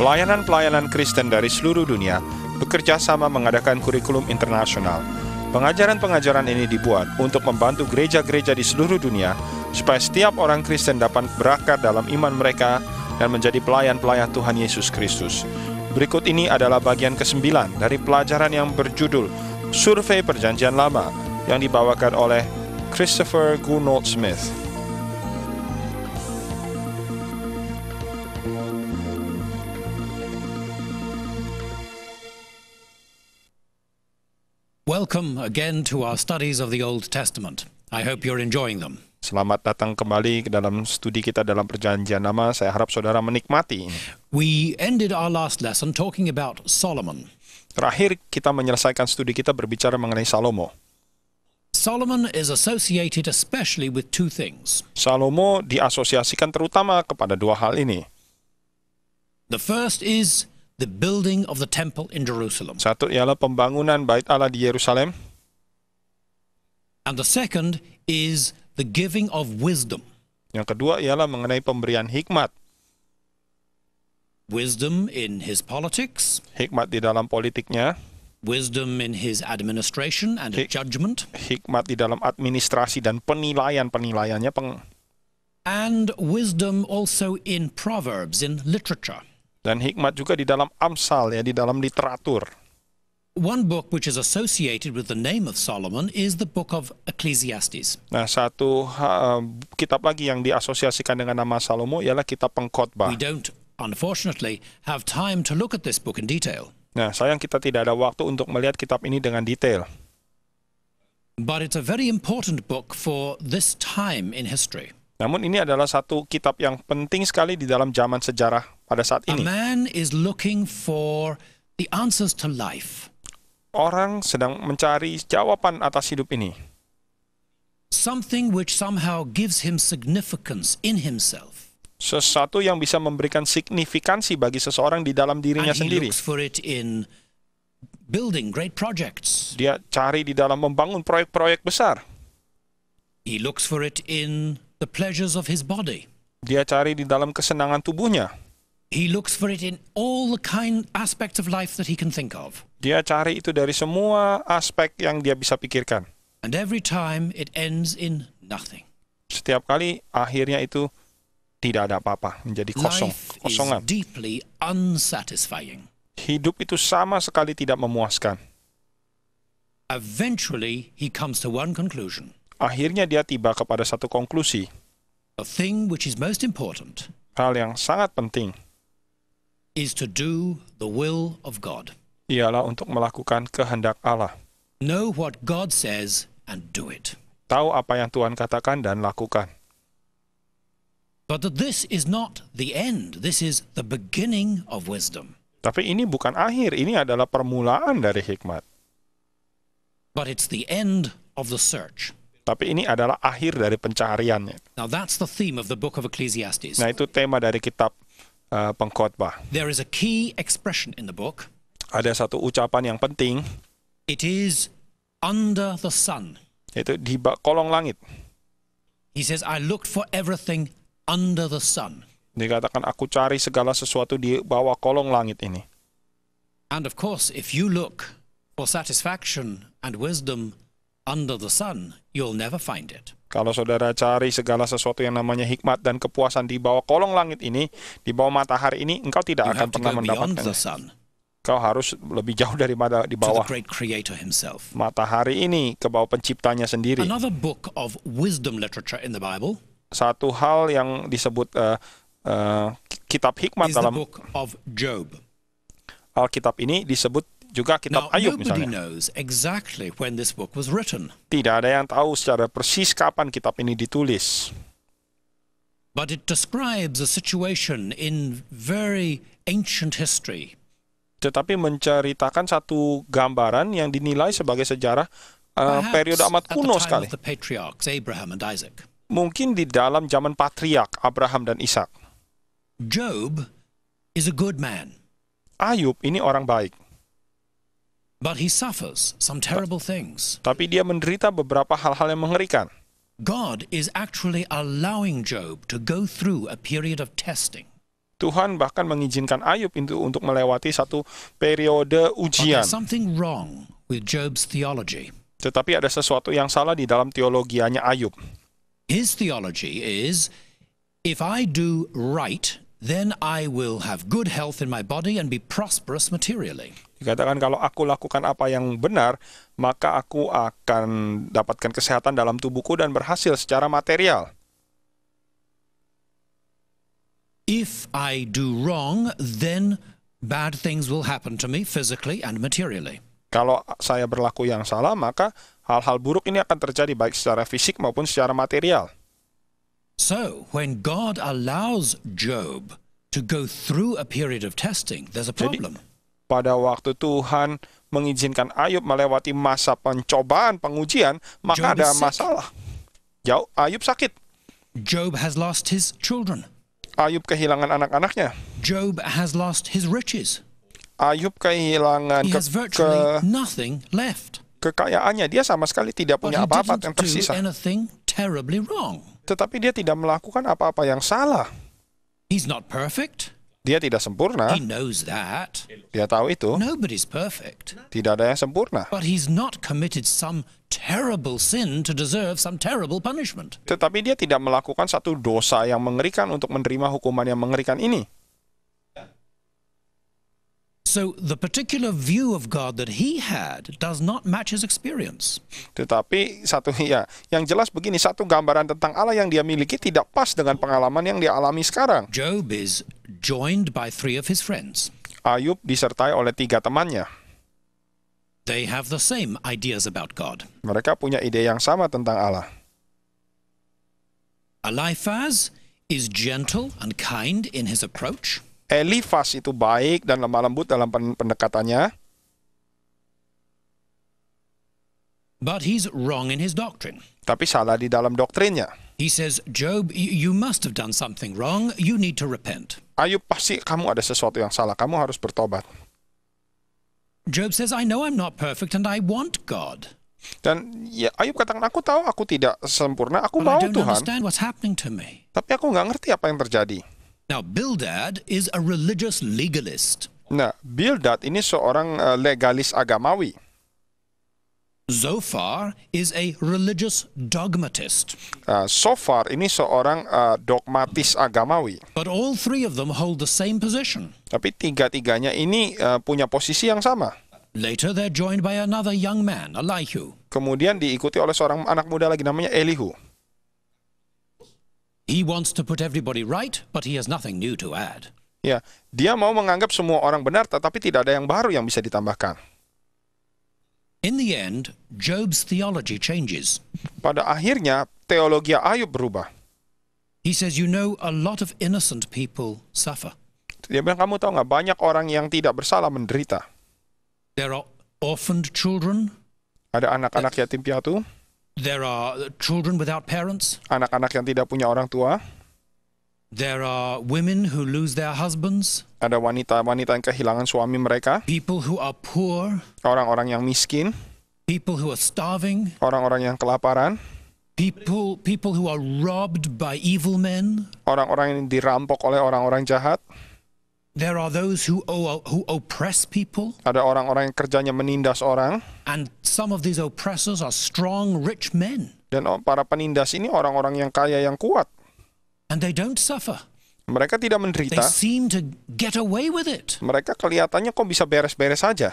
Pelayanan-pelayanan Kristen dari seluruh dunia bekerja sama mengadakan kurikulum internasional. Pengajaran-pengajaran ini dibuat untuk membantu gereja-gereja di seluruh dunia supaya setiap orang Kristen dapat berakar dalam iman mereka dan menjadi pelayan-pelayan Tuhan Yesus Kristus. Berikut ini adalah bagian ke-9 dari pelajaran yang berjudul Survei Perjanjian Lama yang dibawakan oleh Christopher Gurnall Smith. Welcome again to our studies of the Old Testament. I hope you're enjoying them. Selamat datang kembali ke dalam studi kita dalam Perjanjian Lama. Saya harap saudara menikmati ini. We ended our last lesson talking about Solomon. Terakhir kita menyelesaikan studi kita berbicara mengenai Salomo. Solomon is associated especially with two things. Salomo diasosiasikan terutama kepada dua hal ini. The first is the building of the temple in Jerusalem. Satu ialah pembangunan Bait Allah di Yerusalem. And the second is the giving of wisdom. Yang kedua ialah mengenai pemberian hikmat. Wisdom in his politics. Hikmat di dalam politiknya. Wisdom in his administration and judgment. Hikmat di dalam administrasi dan penilaian-penilaiannya. And wisdom also in proverbs, in literature. Dan hikmat juga di dalam Amsal, ya, di dalam literatur. One book which is associated with the name of Solomon is the book of Ecclesiastes. Nah, satu kitab lagi yang diasosiasikan dengan nama Salomo ialah kitab Pengkhotbah. We don't, unfortunately, have time to look at this book in detail. Nah, sayang kita tidak ada waktu untuk melihat kitab ini dengan detail. But it's a very important book for this time in history. Namun ini adalah satu kitab yang penting sekali di dalam zaman sejarah pada saat A ini. man is looking for the answers to life. Orang sedang mencari jawaban atas hidup ini. Something which somehow gives him significance in himself. Sesuatu yang bisa memberikan signifikansi bagi seseorang di dalam dirinya And he sendiri. looks for it in building great projects. Dia cari di dalam membangun proyek-proyek besar. He looks for it in the pleasures of his body. Dia cari di dalam kesenangan tubuhnya. He looks for it in all the kind aspects of life that he can think of. Dia cari itu dari semua aspek yang dia bisa pikirkan. And every time it ends in nothing. Setiap kali akhirnya itu tidak ada apa-apa, menjadi Life is kosongan. deeply unsatisfying. Hidup itu sama sekali tidak memuaskan. Eventually, he comes to one conclusion. Akhirnya dia tiba kepada satu konklusi. The thing which is most important Hal yang sangat penting is to do the will of God. ialah untuk melakukan kehendak Allah. Know what God says and do it. Tahu apa yang Tuhan katakan dan lakukan. But that this is not the end. This is the beginning of wisdom. Tapi ini bukan akhir, ini adalah permulaan dari hikmat. But it's the end of the search. Tapi ini adalah akhir dari pencariannya. Now that's the theme of the book of Ecclesiastes. Nah, itu tema dari kitab Pengkhotbah. There is a key expression in the book. Ada satu ucapan yang penting, It is under the sun. yaitu di kolong langit. He says, I looked for everything under the sun. Dikatakan, aku cari segala sesuatu di bawah kolong langit ini. And of course, if you look for satisfaction and wisdom under the sun, you'll never find it. Kalau saudara cari segala sesuatu yang namanya hikmat dan kepuasan di bawah kolong langit ini, di bawah matahari ini, engkau tidak You akan have to pernah go beyond the mendapatkannya. sun Kau harus lebih jauh dari di to the bawah great creator himself. matahari ini, ke bawah penciptanya sendiri. Another book of wisdom literature in the Bible Satu hal yang disebut kitab hikmat is the dalam book of Job. Alkitab ini disebut juga kitab Now, Ayub nobody misalnya. knows exactly when this book was written, Tidak ada yang tahu secara persis kapan kitab ini ditulis. but it describes a situation in very ancient history. Tetapi menceritakan satu gambaran yang dinilai sebagai sejarah Perhaps periode amat at the kuno time sekali. of the patriarchs Abraham and Isaac. Mungkin di dalam zaman patriark Abraham dan Ishak. Job is a good man, Ayub ini orang baik, but he suffers some terrible things. tapi dia menderita beberapa hal-hal yang mengerikan. God is actually allowing Job to go through a period of testing. Tuhan bahkan mengizinkan Ayub untuk melewati satu periode But ujian. there's something wrong with Job's theology. Tetapi ada sesuatu yang salah di dalam teologianya Ayub. His theology is, if I do right, then I will have good health in my body and be prosperous materially. Dikatakan kalau aku lakukan apa yang benar, maka aku akan dapatkan kesehatan dalam tubuhku dan berhasil secara material. If I do wrong, then bad things will happen to me physically and materially. Kalau saya berlaku yang salah, maka hal-hal buruk ini akan terjadi baik secara fisik maupun secara material. So, when God allows Job to go through a period of testing, there's a problem. Pada waktu Tuhan mengizinkan Ayub melewati masa pencobaan, pengujian, maka Job ada is sick. masalah. Ayub sakit. Job has lost his children. Ayub kehilangan anak-anaknya. Job has lost his riches. Ayub kehilangan He has virtually nothing left. kekayaannya. Dia sama sekali tidak But punya he apa-apa didn't yang do tersisa. anything terribly wrong. Tetapi dia tidak melakukan apa-apa yang salah. He's not perfect. Dia tidak sempurna. He knows that. Dia tahu itu. Nobody's perfect. Tidak ada yang sempurna. But he's not committed some terrible sin to deserve some terrible punishment. Tetapi dia tidak melakukan satu dosa yang mengerikan untuk menerima hukuman yang mengerikan ini. So the particular view of God that he had does not match his experience. Tetapi yang jelas begini, satu gambaran tentang Allah yang dia miliki tidak pas dengan pengalaman yang dia alami sekarang. Job is joined by 3 of his friends. Ayub disertai oleh 3 temannya. They have the same ideas about God. Mereka punya ide yang sama tentang Allah. Eliphaz is gentle and kind in his approach. Elifas itu baik dan lemah lembut dalam pendekatannya. But he's wrong in his doctrine. Tapi salah di dalam doktrinnya. He says, Job, you must have done something wrong. You need to repent. Ayub, pasti kamu ada sesuatu yang salah. Kamu harus bertobat. Job says, I know I'm not perfect and I want God. Dan Ayub katakan, aku tahu aku tidak sempurna. Aku But I mau don't Tuhan. understand what's happening to me. Tapi aku nggak ngerti apa yang terjadi. Now, Bildad is a religious legalist. Nah, Bildad ini seorang legalis agamawi. Zophar is a religious dogmatist. Sofar ini seorang dogmatis agamawi. But all 3 of them hold the same position. Tapi tiga-tiganya ini punya posisi yang sama. Later, they're joined by another young man, Elihu. Kemudian diikuti oleh seorang anak muda lagi namanya Elihu. He wants to put everybody right, but he has nothing new to add. Ya, dia mau menganggap semua orang benar, tetapi tidak ada yang baru yang bisa ditambahkan. In the end, Job's theology changes. Pada akhirnya, teologi Ayub berubah. He says, you know, a lot of innocent people suffer. Dia bilang, kamu tahu nggak, banyak orang yang tidak bersalah menderita. There are orphaned children. Ada anak-anak yatim piatu, There are children without parents. anak-anak yang tidak punya orang tua, There are women who lose their husbands. ada wanita-wanita yang kehilangan suami mereka, People who are poor. orang-orang yang miskin, People who are starving. orang-orang yang kelaparan, People who are robbed by evil men. orang-orang yang dirampok oleh orang-orang jahat, There are those who oppress people. ada orang-orang yang kerjanya menindas orang, And some of these oppressors are strong, rich men. dan para penindas ini orang-orang yang kaya yang kuat. And they don't suffer. Mereka tidak They menderita, seem to get away with it. mereka kelihatannya kok bisa beres-beres saja.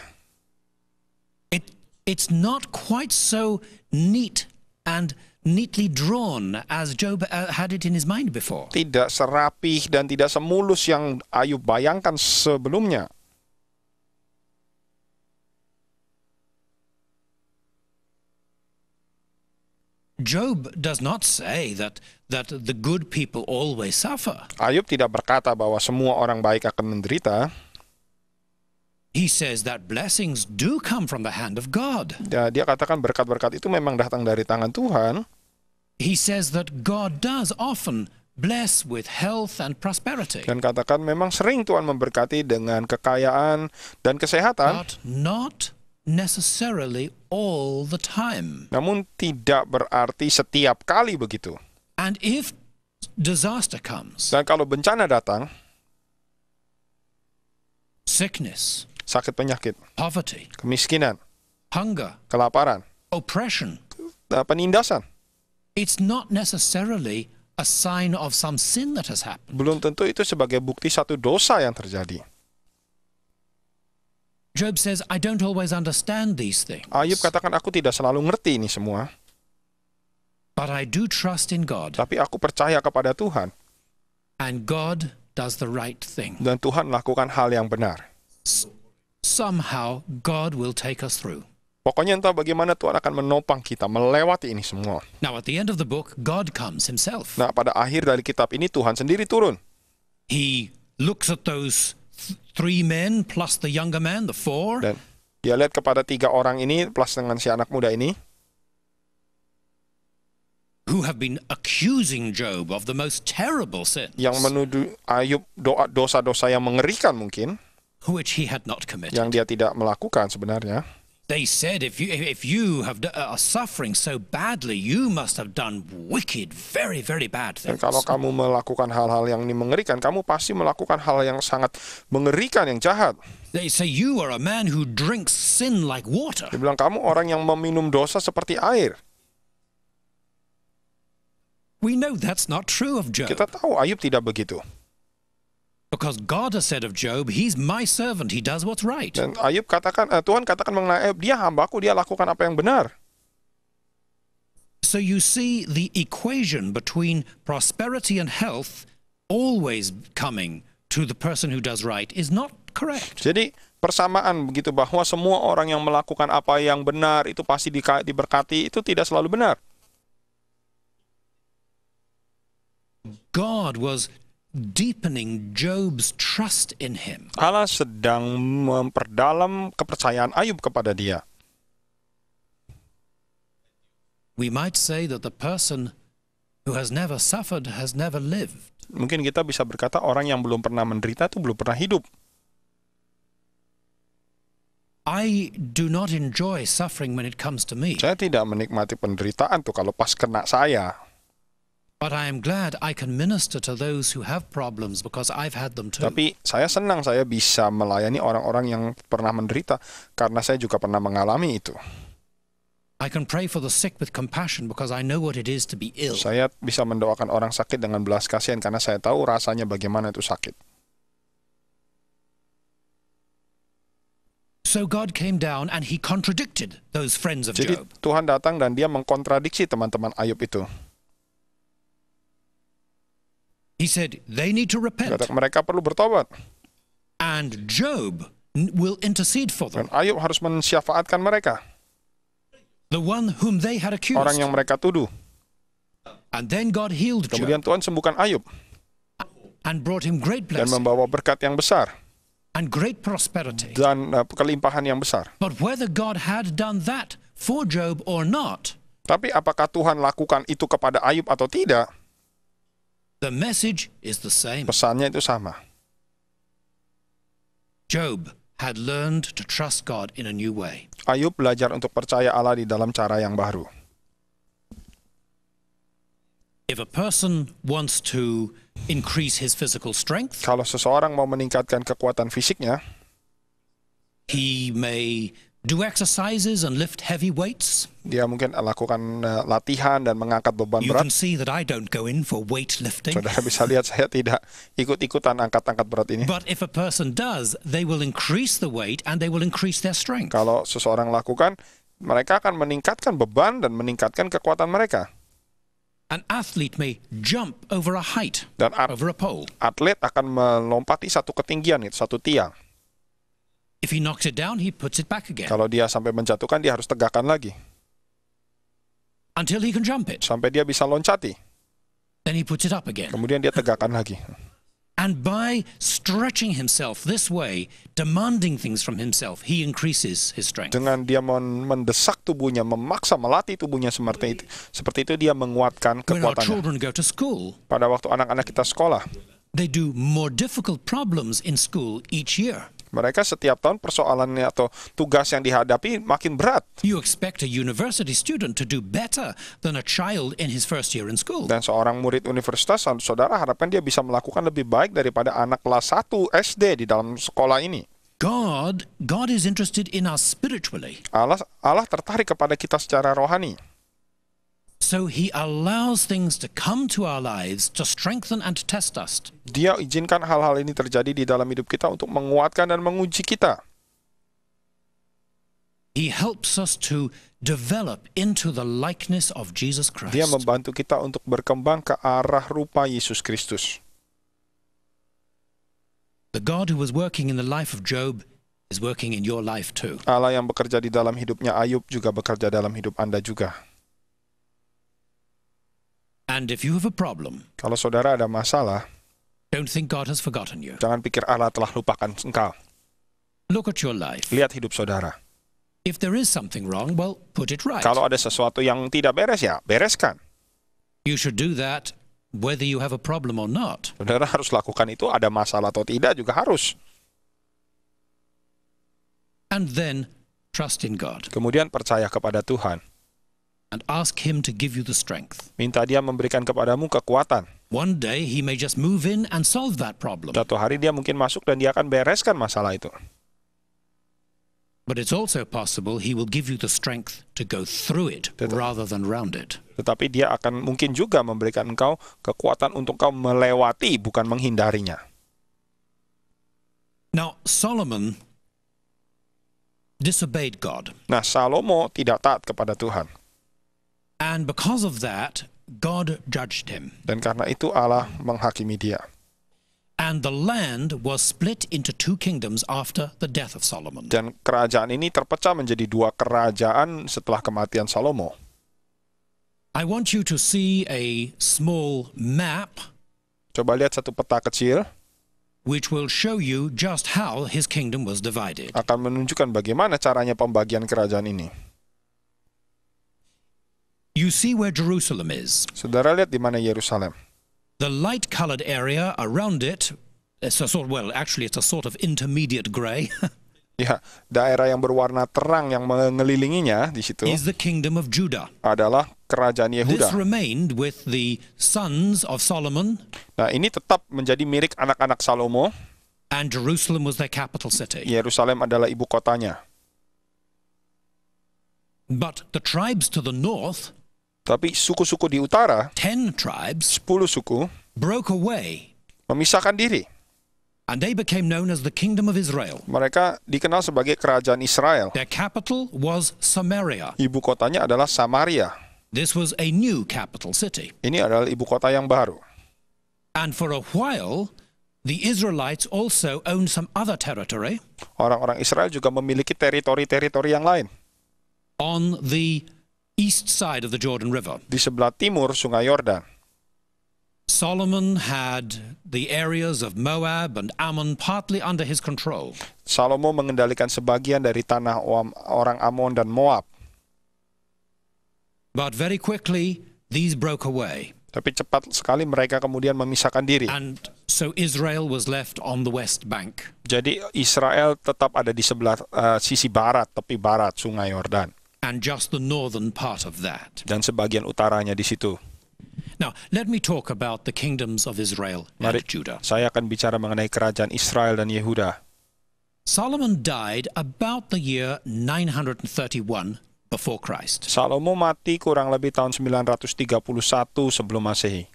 It's not quite so neat and neatly drawn as Job had it in his mind before. Tidak serapih dan tidak semulus yang Ayub bayangkan sebelumnya. Job does not say that the good people always suffer. Ayub tidak berkata bahwa semua orang baik akan menderita. He says that blessings do come from the hand of God. Ya, dia katakan berkat-berkat itu memang datang dari tangan Tuhan. He says that God does often bless with health and prosperity, Dan katakan memang sering Tuhan memberkati dengan kekayaan dan kesehatan. but not necessarily all the time. Namun tidak berarti setiap kali begitu. And if disaster comes, Dan kalau bencana datang, sickness, sakit penyakit, poverty, kemiskinan, hunger, kelaparan, oppression. penindasan. It's not necessarily a sign of some sin that has happened. Belum tentu itu sebagai bukti satu dosa yang terjadi. Job says, I don't always understand these things, Ayub katakan, aku tidak selalu ngerti ini semua, but I do trust in God, tapi aku percaya kepada Tuhan, and God does the right thing. dan Tuhan melakukan hal yang benar. Somehow, God will take us through. Pokoknya entah bagaimana Tuhan akan menopang kita melewati ini semua. Now, at the end of the book, God comes himself. Nah, pada akhir dari kitab ini Tuhan sendiri turun. He looks at those three men plus the younger man, the four, Dan dia lihat kepada 3 orang ini plus dengan si anak muda ini who have been accusing Job of the most terrible sins, yang menuduh Ayub dosa-dosa yang mengerikan mungkin, which he had not committed. yang dia tidak melakukan sebenarnya. They said, if you are suffering so badly, you must have done wicked, very, very bad Dan things. kalau kamu melakukan hal-hal yang mengerikan, kamu pasti melakukan hal yang sangat mengerikan, yang jahat. They say you are a man who drinks sin like water. Dia bilang, kamu orang yang meminum dosa seperti air. We know that's not true of Job, Kita tahu Ayub tidak begitu. because God has said of Job, he's my servant, he does what's right. Dan Ayub katakan, Tuhan katakan mengenai Ayub, dia hambaku, dia lakukan apa yang benar. So you see the equation between prosperity and health always coming to the person who does right is not correct. Jadi persamaan begitu, bahwa semua orang yang melakukan apa yang benar itu pasti diberkati, itu tidak selalu benar. God was deepening Job's trust in him. Allah sedang memperdalam kepercayaan Ayub kepada dia. We might say that the person who has never suffered has never lived. Mungkin kita bisa berkata orang yang belum pernah menderita itu belum pernah hidup. I do not enjoy suffering when it comes to me, Saya tidak menikmati penderitaan tuh kalau pas kena saya. but I am glad I can minister to those who have problems because I've had them too. Tapi saya senang saya bisa melayani orang-orang yang pernah menderita karena saya juga pernah mengalami itu. I can pray for the sick with compassion because I know what it is to be ill. Saya bisa mendoakan orang sakit dengan belas kasihan karena saya tahu rasanya bagaimana itu sakit. So God came down and he contradicted those friends of Jadi Job. Tuhan datang dan dia mengkontradiksi teman-teman Ayub itu. He said they need to repent, Kata mereka perlu bertobat. and Job will intercede for Dan them, Ayub harus mensyafaatkan mereka, the one whom they had accused. orang yang mereka tuduh. And then God healed Kemudian Job Tuhan sembuhkan Ayub and brought him great dan blessing membawa berkat yang besar and great prosperity. dan kelimpahan yang besar. But whether God had done that for Job or not, Tapi apakah Tuhan lakukan itu kepada Ayub atau tidak? the message is the same. Pesannya itu sama. Job had learned to trust God in a new way. Ayub belajar untuk percaya Allah di dalam cara yang baru. If a person wants to increase his physical strength, Kalau seseorang mau meningkatkan kekuatan fisiknya, he may do exercises and lift heavy weights. dia mungkin lakukan latihan dan mengangkat beban You can berat. see that I don't go in for weightlifting. Saudara bisa lihat saya tidak ikut-ikutan angkat-angkat berat ini. But if a person does, they will increase the weight and they will increase their strength. Kalau seseorang lakukan, mereka akan meningkatkan beban dan meningkatkan kekuatan mereka. An athlete may jump over a height, Dan over a pole. atlet akan melompati satu ketinggian, satu tiang. If he knocks it down, he puts it back again Kalau dia sampai menjatuhkan, dia harus tegakkan lagi. until he can jump it. Sampai dia bisa loncati. Then he puts it up again. Kemudian dia tegakkan lagi. And by stretching himself this way, demanding things from himself, he increases his strength. Dengan dia mendesak tubuhnya, memaksa, melatih tubuhnya seperti itu dia menguatkan When our kekuatannya. children go to school, Pada waktu anak-anak kita sekolah, they do more difficult problems in school each year. mereka setiap tahun persoalannya atau tugas yang dihadapi makin berat. You expect a university student to do better than a child in his first year in school. Dan seorang murid universitas, saudara harapkan dia bisa melakukan lebih baik daripada anak kelas 1 SD di dalam sekolah ini. God is interested in us spiritually. Allah tertarik kepada kita secara rohani. So he allows things to come to our lives to strengthen and to test us. Dia izinkan hal-hal ini terjadi di dalam hidup kita untuk menguatkan dan menguji kita. He helps us to develop into the likeness of Jesus Christ. Dia membantu kita untuk berkembang ke arah rupa Yesus Kristus. The God who was working in the life of Job is working in your life too. Allah yang bekerja di dalam hidupnya Ayub juga bekerja dalam hidup Anda juga. And if you have a problem, Kalau saudara ada masalah, don't think God has forgotten you. jangan pikir Allah telah lupakan engkau. Look at your life. Lihat hidup saudara. If there is something wrong, well, put it right. Kalau ada sesuatu yang tidak beres, ya bereskan. You should do that whether you have a problem or not. Saudara harus lakukan itu, ada masalah atau tidak juga harus. And then trust in God Kemudian percaya kepada Tuhan. and ask Him to give you the strength. Minta Dia memberikan kepadamu kekuatan. One day He may just move in and solve that problem. Suatu hari Dia mungkin masuk dan Dia akan bereskan masalah itu. But it's also possible He will give you the strength to go through it rather than round it. Tetapi Dia akan mungkin juga memberikan engkau kekuatan untuk engkau melewati, bukan menghindarinya. Now, Solomon disobeyed God. Nah, Salomo tidak taat kepada Tuhan. And because of that, God judged him. Dan karena itu Allah menghakimi dia. And the land was split into two kingdoms after the death of Solomon. Dan kerajaan ini terpecah menjadi dua kerajaan setelah kematian Salomo. I want you to see a small map Coba lihat satu peta kecil, which will show you just how his kingdom was divided. akan menunjukkan bagaimana caranya pembagian kerajaan ini. You see where Jerusalem is. Saudara lihat di mana Yerusalem. The light-colored area around it, it's a sort of intermediate gray, Ya, daerah yang berwarna terang yang mengelilinginya di situ is the kingdom of Judah. adalah kerajaan This Yehuda. remained with the sons of Solomon, Nah, ini tetap menjadi milik anak-anak Salomo. and Jerusalem was their capital city. Yerusalem adalah ibu kotanya. But the tribes to the north, Tapi suku-suku di utara, 10 tribes, 10 suku, broke away, memisahkan diri. and they became known as the kingdom of Israel. Mereka dikenal sebagai kerajaan Israel. Their capital was Samaria. Ibu kotanya adalah Samaria. This was a new capital city. Ini adalah ibu kota yang baru. And for a while, the Israelites also owned some other territory Orang-orang Israel juga memiliki teritori-teritori yang lain. on the east side of the Jordan River. Di sebelah timur Sungai Yordan. Solomon had the areas of Moab and Ammon partly under his control. Salomo mengendalikan sebagian dari tanah orang Amon dan Moab. But very quickly, these broke away. Tapi cepat sekali mereka kemudian memisahkan diri. And so Israel was left on the west bank. Jadi Israel tetap ada di sebelah sisi barat, tepi barat Sungai Yordan. And just the northern part of that. Dan sebagian utaranya di situ. Now, let me talk about the kingdoms of Israel and Mari, Judah. saya akan bicara mengenai kerajaan Israel dan Yehuda. Solomon died about the year 931 before Christ. Salomo mati kurang lebih tahun 931 sebelum Masehi.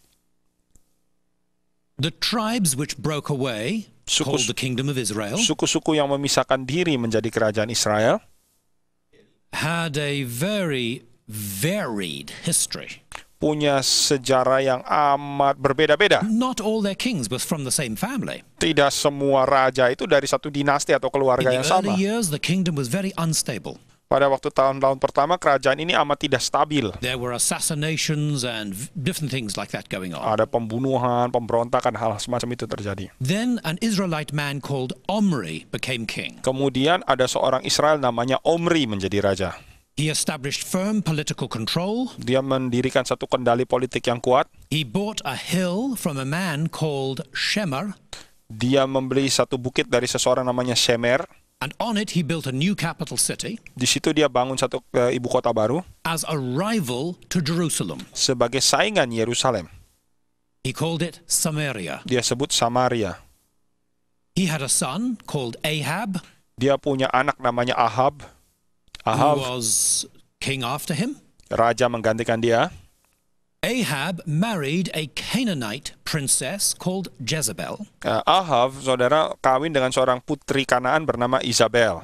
The tribes which broke away called the kingdom of Israel Suku-suku yang memisahkan diri menjadi kerajaan Israel had a very varied history. punya sejarah yang amat berbeda-beda. Not all their kings were from the same family. Tidak semua raja itu dari satu dinasti atau In keluarga the yang early sama. years, the kingdom was very unstable. Pada waktu tahun-tahun pertama, kerajaan ini amat tidak stabil. There were assassinations and different things like that going on. Ada pembunuhan, pemberontakan, hal semacam itu terjadi. Then an Israelite man called Omri became king. Kemudian ada seorang Israel namanya Omri menjadi raja. He established firm political control. Dia mendirikan satu kendali politik yang kuat. He bought a hill from a man called Shemer, Dia membeli satu bukit dari seseorang namanya Shemer. and on it he built a new capital city Di situ dia bangun satu ibu kota baru as a rival to Jerusalem. sebagai saingan Yerusalem. He called it Samaria. Dia sebut Samaria. He had a son called Ahab, Dia punya anak namanya Ahab. who Ahab, was king after him. raja menggantikan dia. Ahab married a Canaanite princess called Jezebel. Ahab, saudara, kawin dengan seorang putri Kanaan bernama Isabel.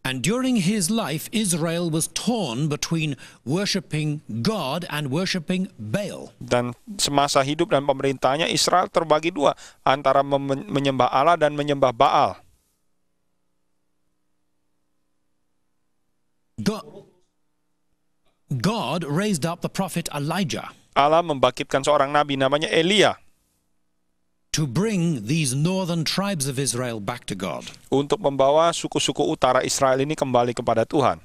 And during his life, Israel was torn between worshipping God and worshipping Baal. Dan semasa hidup dan pemerintahnya, Israel terbagi dua, antara menyembah Allah dan menyembah Baal. God raised up the prophet Elijah Allah membangkitkan seorang nabi namanya Elia to bring these northern tribes of Israel back to God. untuk membawa suku-suku utara Israel ini kembali kepada Tuhan.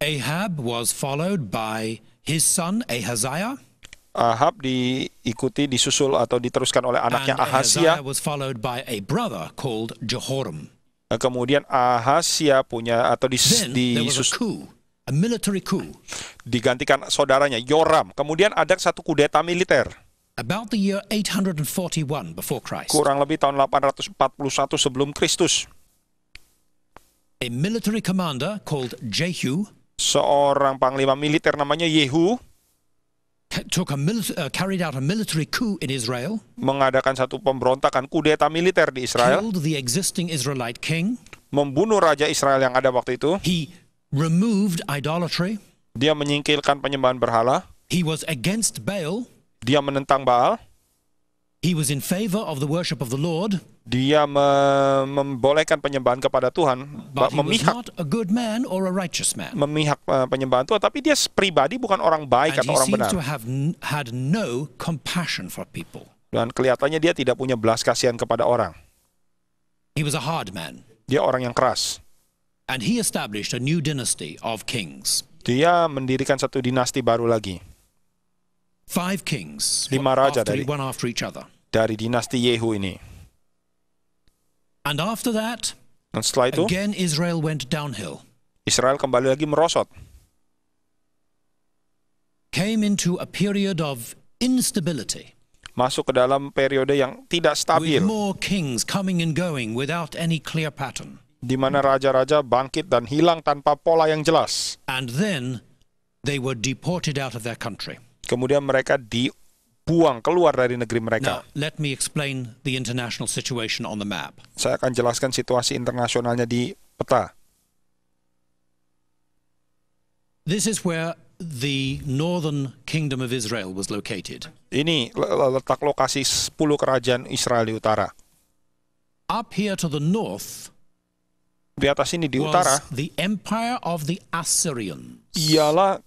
Ahab was followed by his son Ahaziah, Ahab disusul atau diteruskan oleh and anaknya Ahaziah Ahazia. was followed by a brother called Jehoram. Kemudian Ahazia punya atau Then there was a coup, a military coup, digantikan saudaranya Yoram. Kemudian ada satu kudeta militer. about the year 841 before Christ. Kurang lebih tahun 841 sebelum Kristus. A military commander called Jehu Seorang panglima militer namanya Yehu carried out a military coup in Israel, mengadakan satu pemberontakan kudeta militer di Israel, killed the existing Israelite king. membunuh raja Israel yang ada waktu itu. He removed idolatry. Dia menyingkirkan penyembahan berhala. He was against Baal. Dia menentang Baal. He was in favor of the worship of the Lord, Dia membolehkan penyembahan kepada Tuhan, but he was memihak not a good man or a righteous man. penyembahan Tuhan, tapi dia pribadi bukan orang baik And atau he orang seems benar. to have had no compassion for people. Dan kelihatannya dia tidak punya belas kasihan kepada orang. He was a hard man, Dia orang yang keras. and he established a new dynasty of kings. Dia mendirikan satu dinasti baru lagi 5 kings, 5 raja one after each other. dari dinasti Yehu ini. And after that, Dan setelah itu, again Israel went downhill, Israel kembali lagi merosot. came into a period of instability, Masuk ke dalam periode yang tidak with stabil, more kings coming and going without any clear pattern. di mana raja-raja bangkit dan hilang tanpa pola yang jelas. And then they were deported out of their country. Kemudian mereka dibuang keluar dari negeri mereka. Now, let me explain the international situation on the map. Saya akan jelaskan situasi internasionalnya di peta. This is where the northern kingdom of Israel was located. Ini letak lokasi 10 kerajaan Israel di utara. Up here to the north Di atas ini di utara was the empire of the Assyrians. ialah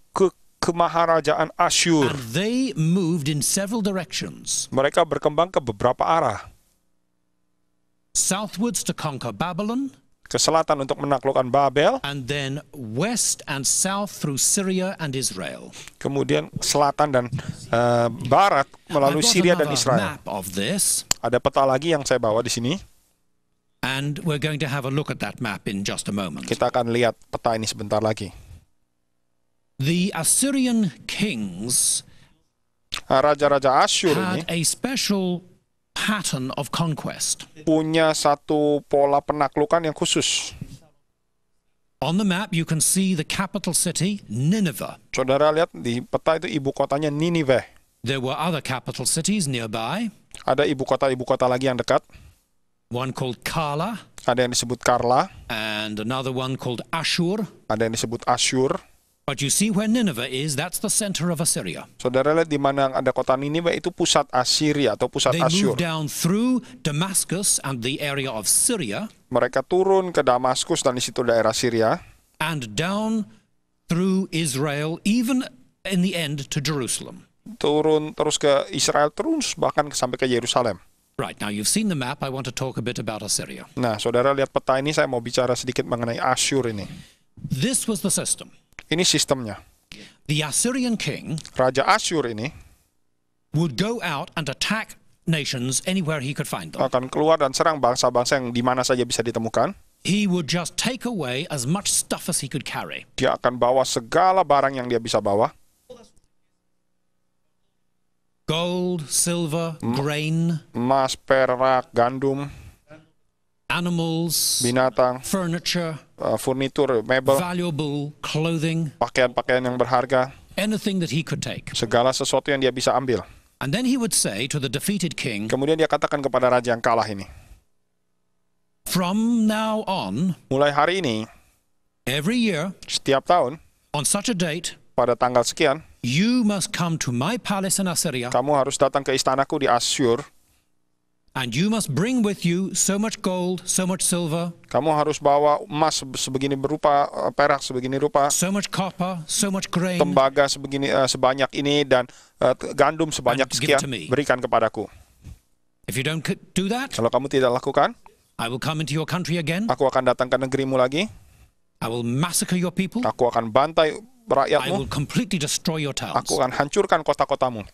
kemaharajaan Asyur. And they moved in several directions. Mereka berkembang ke beberapa arah. Southwards to conquer Babylon, Ke selatan untuk menaklukkan Babel, and then west and south through Syria and Israel. kemudian selatan dan barat melalui I've got Syria dan another Israel. map of this, Ada peta lagi yang saya bawa di sini. and we're going to have a look at that map in just a moment. Kita akan lihat peta ini sebentar lagi. The Assyrian kings Raja-raja Asyur ini had a special pattern of conquest. punya satu pola penaklukan yang khusus. On the map, you can see the capital city, Nineveh. Saudara lihat di peta itu ibu kotanya Ninive. There were other capital cities nearby, Ada ibu kota lagi yang dekat. one called Kala, Ada yang disebut Karla, and another one called Ashur. ada yang disebut Asyur. But you see where Nineveh is, that's the center of Assyria. Saudara lihat di mana ada kota Ninive itu pusat Assyria atau pusat They Asyur. moved down through Damascus and the area of Syria, Mereka turun ke Damaskus dan di situ daerah Syria, and down through Israel, even in the end to Jerusalem. turun terus ke Israel, terus bahkan sampai ke Yerusalem. Right, now you've seen the map, I want to talk a bit about Assyria. Nah, saudara lihat peta ini, saya mau bicara sedikit mengenai Asyur ini. This was the system. Ini sistemnya. The Assyrian king Raja Asyur ini would go out and attack nations anywhere he could find them. akan keluar dan serang bangsa-bangsa yang di mana saja bisa ditemukan. He would just take away as much stuff as he could carry. Dia akan bawa segala barang yang dia bisa bawa. gold, silver, grain, emas, perak, gandum, animals, binatang, furniture, furnitur, mebel, valuable clothing, pakaian-pakaian yang berharga, anything that he could take. segala sesuatu yang dia bisa ambil. And then he would say to the defeated king, Kemudian dia katakan kepada raja yang kalah ini, from now on, mulai hari ini, every year, setiap tahun, on such a date, pada tanggal sekian, you must come to my palace in Assyria, kamu harus datang ke istanaku di Asyur. and you must bring with you so much gold, so much silver, Kamu harus bawa emas sebegini berupa, perak sebegini rupa, so much copper, so much grain, tembaga sebegini sebanyak ini, dan gandum sebanyak And give it sekian, to me. berikan kepadaku. If you don't do that, Kalau kamu tidak lakukan, I will come into your country again, aku akan datang ke negerimu lagi, I will massacre your people, aku akan bantai I rakyatmu, will completely destroy your towns. aku akan hancurkan kota-kotamu.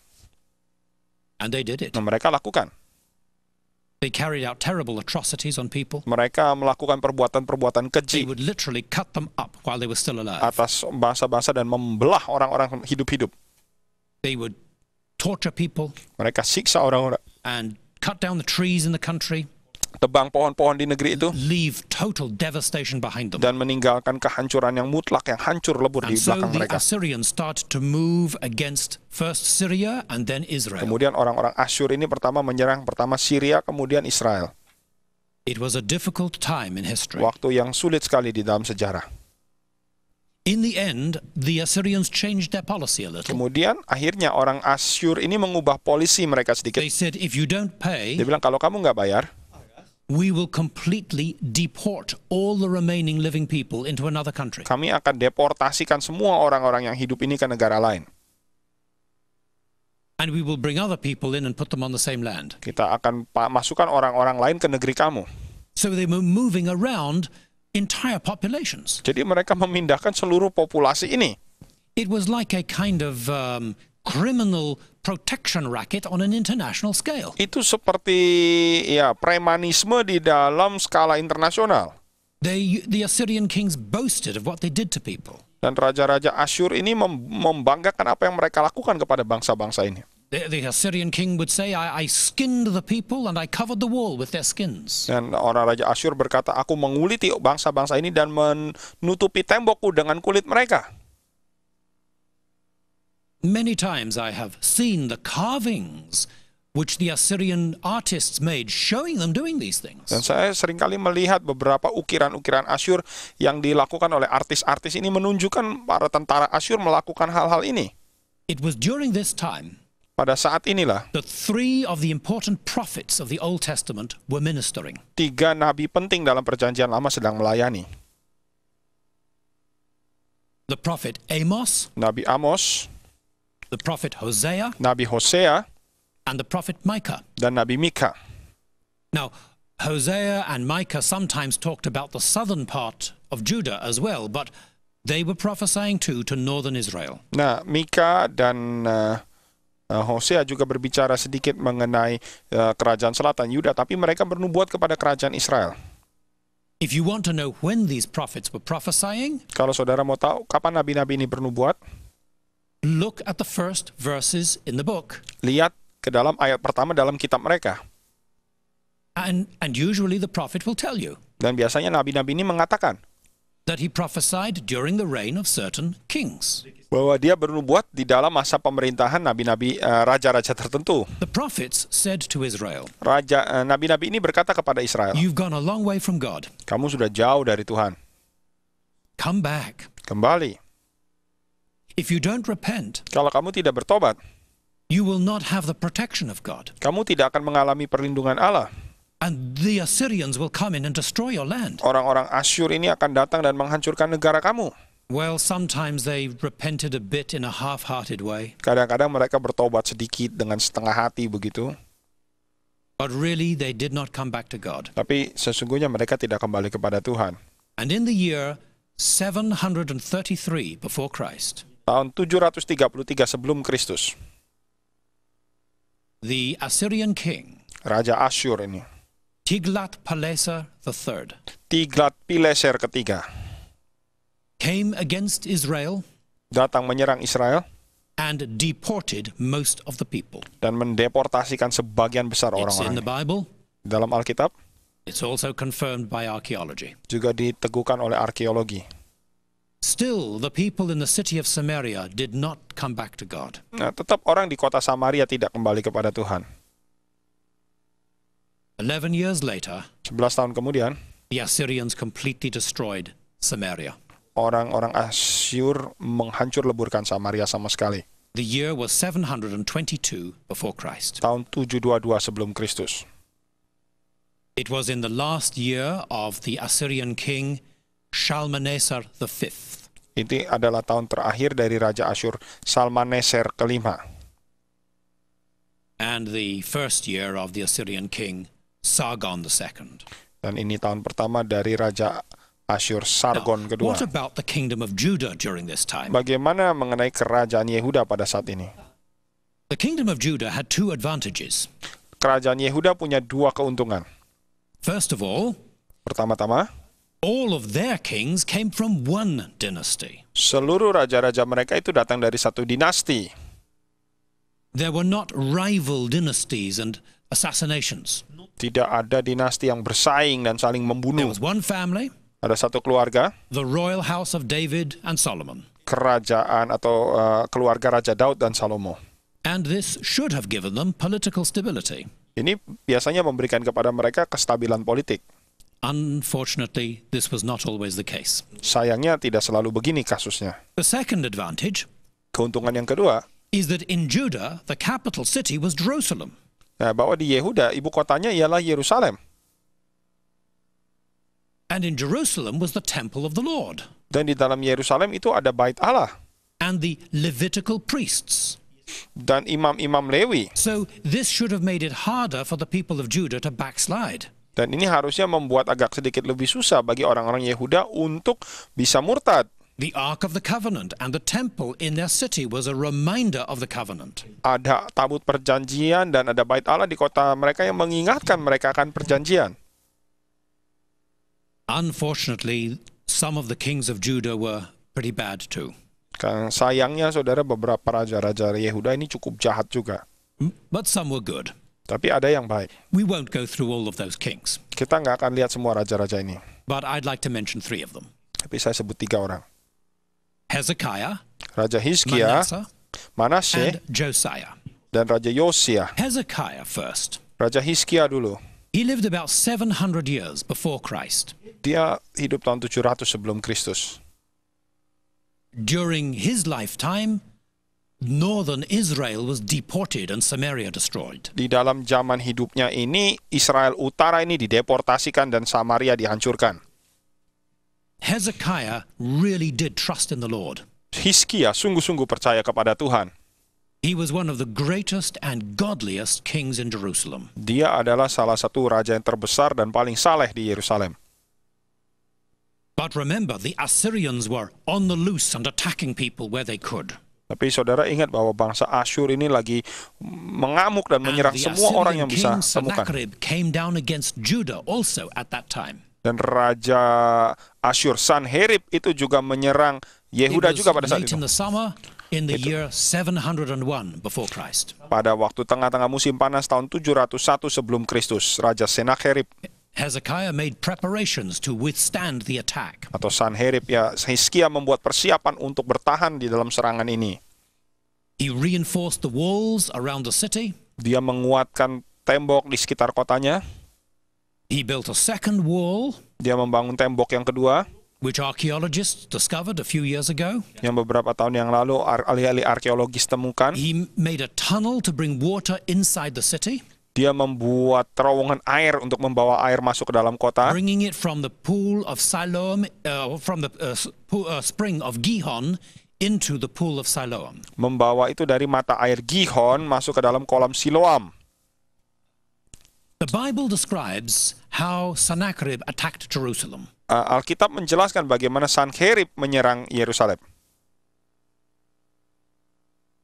And they did it. Nah, mereka lakukan. They carried out terrible atrocities on people. Mereka melakukan perbuatan-perbuatan They keji would literally cut them up while they were still alive. atas bangsa-bangsa dan membelah orang-orang hidup-hidup. They would torture people Mereka siksa orang-orang, and cut down the trees in the country, tebang pohon-pohon di negeri itu, leave total devastation behind them. dan meninggalkan kehancuran yang mutlak, yang hancur lebur And di so belakang the mereka. Assyrians started to move against first Syria and then Israel. Kemudian orang-orang Asyur ini pertama menyerang pertama Syria, kemudian Israel. It was a difficult time in history. Waktu yang sulit sekali di dalam sejarah. In the end, the Assyrians changed their policy a little. Kemudian akhirnya orang Asyur ini mengubah polisi mereka sedikit. They said, if you don't pay, Dia bilang kalau kamu nggak bayar, we will completely deport all the remaining living people into another country. kami akan deportasikan semua orang-orang yang hidup ini ke negara lain. And we will bring other people in and put them on the same land. Kita akan masukkan orang-orang lain ke negeri kamu. So they were moving around entire populations. Jadi mereka memindahkan seluruh populasi ini. It was like a kind of criminal protection racket on an international scale. Itu seperti ya premanisme di dalam skala internasional. The Assyrian kings boasted of what they did to people. Dan raja-raja Asyur ini membanggakan apa yang mereka lakukan kepada bangsa-bangsa ini. The Assyrian king would say, I skinned the people and I covered the wall with their skins. Dan orang Raja Asyur berkata, aku menguliti bangsa-bangsa ini dan menutupi tembokku dengan kulit mereka. Many times I have seen the carvings which the Assyrian artists made, showing them doing these things. Dan saya seringkali melihat beberapa ukiran-ukiran Asyur yang dilakukan oleh artis-artis ini menunjukkan para tentara Asyur melakukan hal-hal ini. It was during this time Pada saat inilah, that three of the important prophets of the Old Testament were ministering. 3 nabi penting dalam perjanjian lama sedang melayani. The prophet Amos, Nabi Amos, the prophet Hosea, Nabi Hosea, and the prophet Micah. dan Nabi Mika. Now, Hosea and Micah sometimes talked about the southern part of Judah as well, but they were prophesying too to northern Israel. Nah, Mika dan Hosea juga berbicara sedikit mengenai kerajaan selatan Yuda, tapi mereka bernubuat kepada kerajaan Israel. If you want to know when these prophets were prophesying, Kalau saudara mau tahu kapan nabi-nabi ini bernubuat, look at the first verses in the book. lihat ke dalam ayat pertama dalam kitab mereka. And usually the prophet will tell you Dan biasanya nabi-nabi ini mengatakan that he prophesied during the reign of certain kings. bahwa dia bernubuat di dalam masa pemerintahan nabi-nabi raja-raja tertentu. The prophets said to Israel, Nabi-nabi ini berkata kepada Israel, you've gone a long way from God. kamu sudah jauh dari Tuhan. Come back. Kembali. If you don't repent, Kalau kamu tidak bertobat, you will not have the protection of God. kamu tidak akan mengalami perlindungan Allah. And the Assyrians will come in and destroy your land. Orang-orang Asyur ini akan datang dan menghancurkan negara kamu. Well, sometimes they repented a bit in a half-hearted way. Kadang-kadang mereka bertobat sedikit dengan setengah hati begitu. But really, they did not come back to God. Tapi sesungguhnya mereka tidak kembali kepada Tuhan. And in the year 733 before Christ, Tahun 733 sebelum Kristus, the Assyrian king, Raja Asyur ini, Tiglath-Pileser III, Tiglat-Pileser ketiga, came against Israel datang menyerang Israel and deported most of the people. dan mendeportasikan sebagian besar It's in the orang-orang. Bible. Dalam Alkitab It's also confirmed by archaeology. juga diteguhkan oleh arkeologi. Still, the people in the city of Samaria did not come back to God. Nah, tetap orang di kota Samaria tidak kembali kepada Tuhan. 11 years later, 11 tahun kemudian, the Assyrians completely destroyed Samaria. orang-orang Asyur menghancur leburkan Samaria sama sekali. The year was 722 before Christ. Tahun 722 sebelum Kristus. It was in the last year of the Assyrian king Shalmaneser V. Ini adalah tahun terakhir dari Raja Asyur Salmaneser kelima. And the first year of the Assyrian king Sargon II. Dan ini tahun pertama dari Raja Asyur Sargon Now, kedua. what about the kingdom of Judah during this time? Bagaimana mengenai kerajaan Yehuda pada saat ini? The kingdom of Judah had two advantages. Kerajaan Yehuda punya dua keuntungan. First of all, Pertama-tama, all of their kings came from one dynasty. seluruh raja-raja mereka itu datang dari satu dinasti. There were not rival dynasties and assassinations. Tidak ada dinasti yang bersaing dan saling There membunuh. was one family, Ada satu keluarga, the royal house of David and Solomon. kerajaan atau keluarga Raja Daud dan Salomo. And this should have given them political stability. Ini biasanya memberikan kepada mereka kestabilan politik. Unfortunately, this was not always the case. Sayangnya tidak selalu begini kasusnya. The second advantage Keuntungan yang kedua, is that in Judah, the capital city was Jerusalem. bahwa di Yehuda ibu kotanya ialah Yerusalem. And in Jerusalem was the temple of the Lord Dan di dalam Yerusalem itu ada bait Allah and the Levitical priests. dan imam-imam Lewi. So this should have made it harder for the people of Judah to backslide. Dan ini harusnya membuat agak sedikit lebih susah bagi orang-orang Yehuda untuk bisa murtad. The Ark of the Covenant and the temple in their city was a reminder of the covenant. Ada tabut perjanjian dan ada bait Allah di kota mereka yang mengingatkan mereka akan perjanjian. Unfortunately, some of the kings of Judah were pretty bad too. Karena sayangnya saudara beberapa raja-raja Yehuda ini cukup jahat juga. But some were good. Tapi ada yang baik. We won't go through all of those kings, Kita nggak akan lihat semua raja-raja ini. but I'd like to mention three of them. Tapi saya sebut 3 orang. Hezekiah, Raja Hizkia, Manasseh, Manasye, and Josiah. dan Raja Yosia. Hezekiah first. Raja Hizkia dulu. He lived about 700 years before Christ. Dia hidup tahun 700 sebelum Kristus. During his lifetime, northern Israel was deported and Samaria destroyed. Di dalam zaman hidupnya ini, Israel Utara ini dideportasikan dan Samaria dihancurkan. Hezekiah really did trust in the Lord. Hizkia sungguh-sungguh percaya kepada Tuhan. He was one of the greatest and godliest kings in Jerusalem. Dia adalah salah satu raja yang terbesar dan paling saleh di Yerusalem. But remember, the Assyrians were on the loose and attacking people where they could. Tapi saudara ingat bahwa bangsa Asyur ini lagi mengamuk dan And menyerang the semua orang Assyrian yang bisa king temukan. Sennacherib came down against Judah also at that time. Dan Raja Asyur Sanherib itu juga menyerang It Yehuda was juga pada saat late itu. in the summer in the year 701 before Christ. Pada waktu tengah-tengah musim panas tahun 701 sebelum Kristus, Raja Sennacherib Hezekiah made preparations to withstand the attack. atau Sanherib ya, Hizkia membuat persiapan untuk bertahan di dalam serangan ini. He reinforced the walls around the city. Dia menguatkan tembok di sekitar kotanya. He built a second wall, Dia membangun tembok yang kedua, which archaeologists discovered a few years ago. yang beberapa tahun yang lalu ahli-ahli arkeologis temukan. He made a tunnel to bring water inside the city, Dia membuat terowongan air untuk membawa air masuk ke dalam kota, bringing it from the pool of Siloam, from the spring of Gihon into the pool of Siloam. membawa itu dari mata air Gihon masuk ke dalam kolam Siloam. The Bible describes how Sennacherib attacked Jerusalem. Alkitab menjelaskan bagaimana Sanherib menyerang Yerusalem.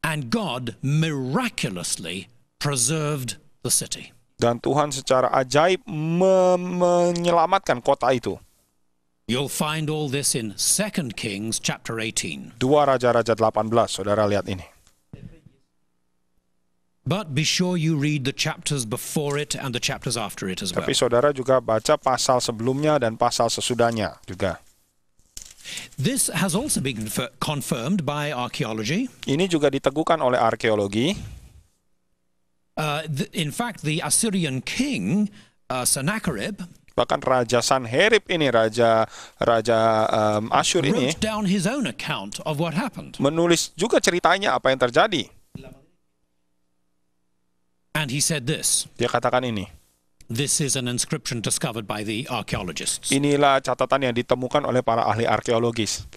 And God miraculously preserved the city. Dan Tuhan secara ajaib menyelamatkan kota itu. You'll find all this in 2 Kings chapter 18. 2 Raja-Raja 18, saudara lihat ini. But be sure you read the chapters before it and the chapters after it as well. Tapi saudara juga baca pasal sebelumnya dan pasal sesudahnya juga. This has also been confirmed by archaeology. Ini juga diteguhkan oleh arkeologi. In fact, the Assyrian king, Sennacherib, Bahkan Raja Sanherib ini, Raja Asyur ini, wrote down his own account of what happened. menulis juga ceritanya apa yang terjadi. And he said this. Dia katakan ini. This is an inscription discovered by the archaeologists. Inilah catatan yang ditemukan oleh para ahli arkeologis.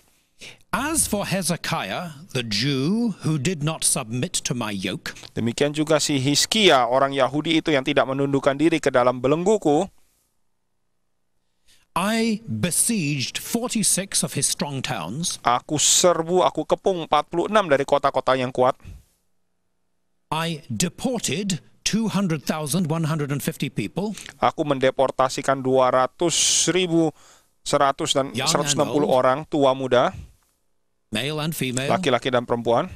As for Hezekiah, the Jew who did not submit to my yoke, Demikian juga si Hizkia, orang Yahudi itu yang tidak menundukkan diri ke dalam belengguku. I besieged 46 of his strong towns. Aku serbu, aku kepung 46 dari kota-kota yang kuat. I deported 200,150 people. Aku mendeportasikan 200.100 dan Young 160 and old. orang, tua muda, Male and female. laki-laki dan perempuan.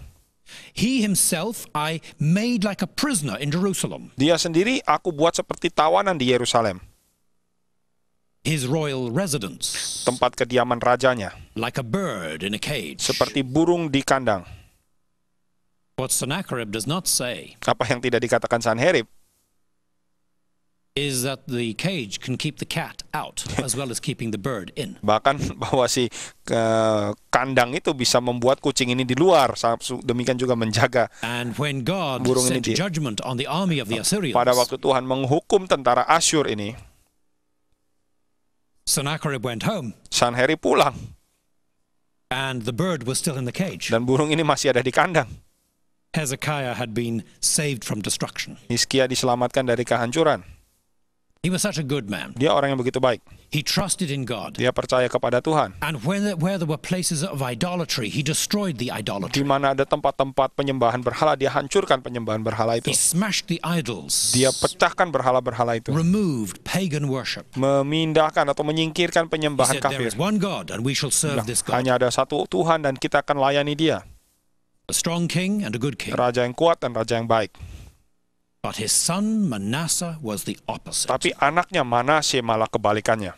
He himself I made like a prisoner in Jerusalem. Dia sendiri aku buat seperti tawanan di Yerusalem, His royal residence, tempat kediaman rajanya, like a bird in a cage. seperti burung di kandang. What Sennacherib does not say Apa yang tidak dikatakan Sanherib is that the cage can keep the cat out as well as keeping the bird in. bahkan bahwa si kandang itu bisa membuat kucing ini di luar, demikian juga menjaga. And when God Burung ini sent judgment on the army of the Assyrians, Pada waktu Tuhan menghukum tentara Asyur ini, Sennacherib went home Sanherib pulang and the bird was still in the cage. dan burung ini masih ada di kandang. Hezekiah had been saved from destruction. Hizkia diselamatkan dari kehancuran. He was such a good man. Dia orang yang begitu baik. He trusted in God. Dia percaya kepada Tuhan. And where there were places of idolatry, he destroyed the Di idolatry. mana ada tempat-tempat penyembahan berhala, dia hancurkan penyembahan berhala itu. He smashed the idols, Dia pecahkan berhala-berhala itu. removed pagan worship. Memindahkan atau menyingkirkan He penyembahan said, there kafir. is one God and we shall serve this God. Hanya ada satu Tuhan dan kita akan layani dia. A strong king and a good king. Raja yang kuat dan raja yang baik. But his son Manasseh was the opposite. Tapi anaknya Manasye malah kebalikannya.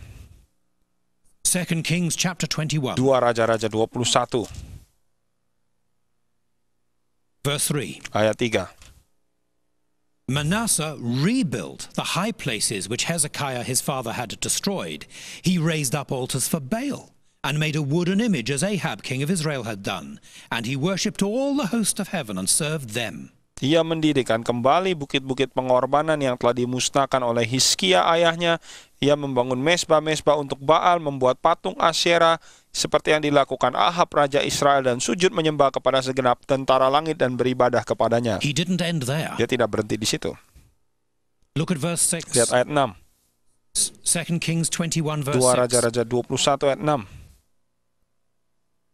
2 Kings chapter 21, 2 Raja-Raja 21 verse 3. ayat 3. Manasseh rebuilt the high places which Hezekiah his father had destroyed. He raised up altars for Baal and made a wooden image as Ahab king of Israel had done. And he worshipped all the host of heaven and served them. Ia mendirikan kembali bukit-bukit pengorbanan yang telah dimusnahkan oleh Hizkia ayahnya. Ia membangun mesbah-mesbah untuk Baal, membuat patung Asyera seperti yang dilakukan Ahab Raja Israel dan sujud menyembah kepada segenap tentara langit dan beribadah kepadanya. He didn't end there. Dia tidak berhenti di situ. Look at verse 6. Lihat ayat 6. 2 Kings 21 2 verse 6. Raja-Raja 21 ayat 6.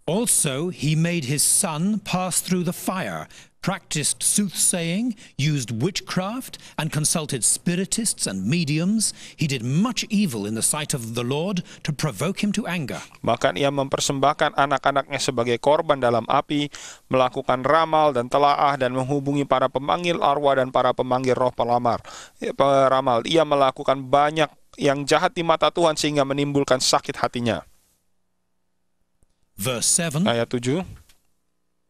Also, he made his son pass through the fire, practiced soothsaying, used witchcraft, and consulted spiritists and mediums. He did much evil in the sight of the Lord to provoke him to anger. Bahkan ia mempersembahkan anak-anaknya sebagai korban dalam api, melakukan ramal dan telaah, dan menghubungi para pemanggil arwah dan para pemanggil roh peramal. Ia melakukan banyak yang jahat di mata Tuhan sehingga menimbulkan sakit hatinya. Verse 7. Ayat 7.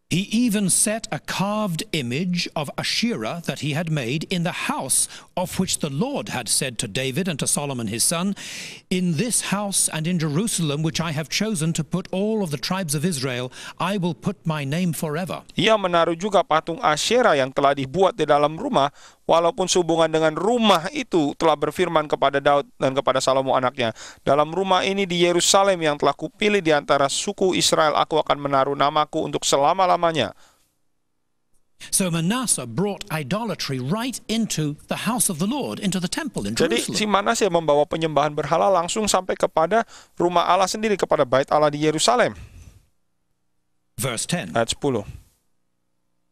He even set a carved image of Asherah that he had made in the house of which the Lord had said to David and to Solomon his son, "In this house and in Jerusalem, which I have chosen to put all of the tribes of Israel, I will put my name forever." Ia menaruh juga patung Asyera yang telah dibuat di dalam rumah, walaupun sehubungan dengan rumah itu telah berfirman kepada Daud dan kepada Salomo anaknya, "Dalam rumah ini di Yerusalem yang telah kupilih di antara suku Israel, aku akan menaruh namaku untuk selama-lamanya." So Manasseh brought idolatry right into the house of the Lord, into the temple in Jadi si Jerusalem. Manasye membawa penyembahan berhala langsung sampai kepada rumah Allah sendiri, kepada bait Allah di Yerusalem. Verse 10. Ayat 10.